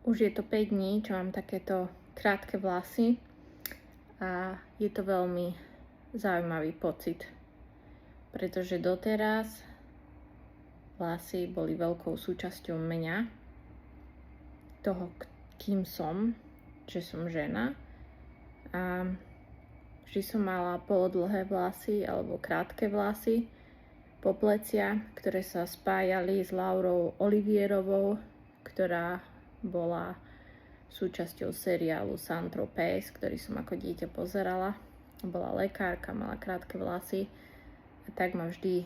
Už je to 5 dní, čo mám takéto krátke vlasy a je to veľmi zaujímavý pocit, pretože doteraz vlasy boli veľkou súčasťou mňa, toho, kým som, že som žena, a vždy som mala polodlhé vlasy alebo krátke vlasy po plecia, ktoré sa spájali s Laurou Olivierovou, ktorá bola súčasťou seriálu Saint-Tropez, ktorý som ako dieťa pozerala. Bola lekárka, mala krátke vlasy a tak ma vždy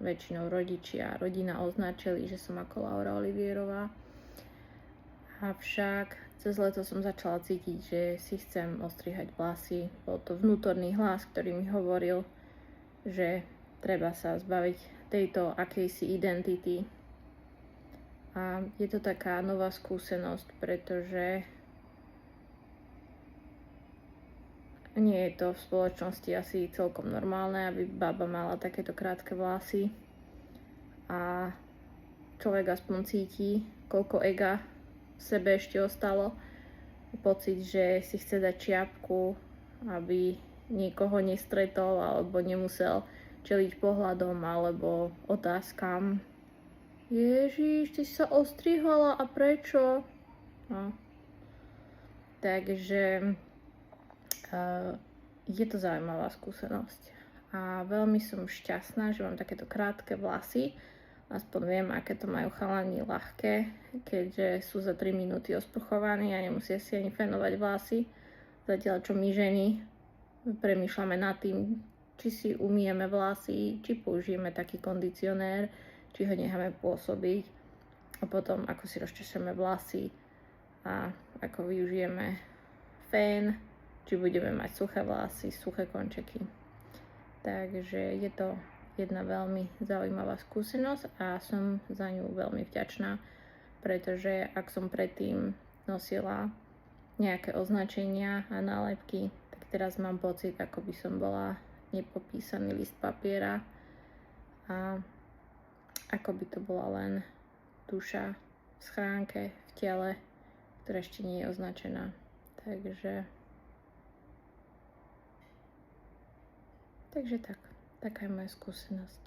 väčšinou rodičia a rodina označili, že som ako Laura Olivierová. Avšak cez leto som začala cítiť, že si chcem ostrihať vlasy. Bol to vnútorný hlas, ktorý mi hovoril, že treba sa zbaviť tejto akejsi identity. A je to taká nová skúsenosť, pretože nie je to v spoločnosti asi celkom normálne, aby baba mala takéto krátke vlasy. A človek aspoň cíti, koľko ega v sebe ešte ostalo. Pocit, že si chce dať čiapku, aby nikoho nestretol alebo nemusel čeliť pohľadom alebo otázkam. Ježiš, ty sa ostrihala a prečo? No. Takže je to zaujímavá skúsenosť. A veľmi som šťastná, že mám takéto krátke vlasy. Aspoň viem, aké to majú chalani ľahké, keďže sú za 3 minúty osprchovaní a nemusia si ani fénovať vlasy. Zatiaľ, čo my ženy premýšľame nad tým, či si umieme vlasy, či použijeme taký kondicionér, či ho necháme pôsobiť a potom ako si rozčeseme vlasy a ako využijeme fén, či budeme mať suché vlasy, suché končeky. Takže je to jedna veľmi zaujímavá skúsenosť a som za ňu veľmi vďačná, pretože ak som predtým nosila nejaké označenia a nálepky, tak teraz mám pocit, ako by som bola nepopísaný list papiera a ako by to bola len duša v schránke, v tele, ktorá ešte nie je označená. Takže tak, taká je moja skúsenosť.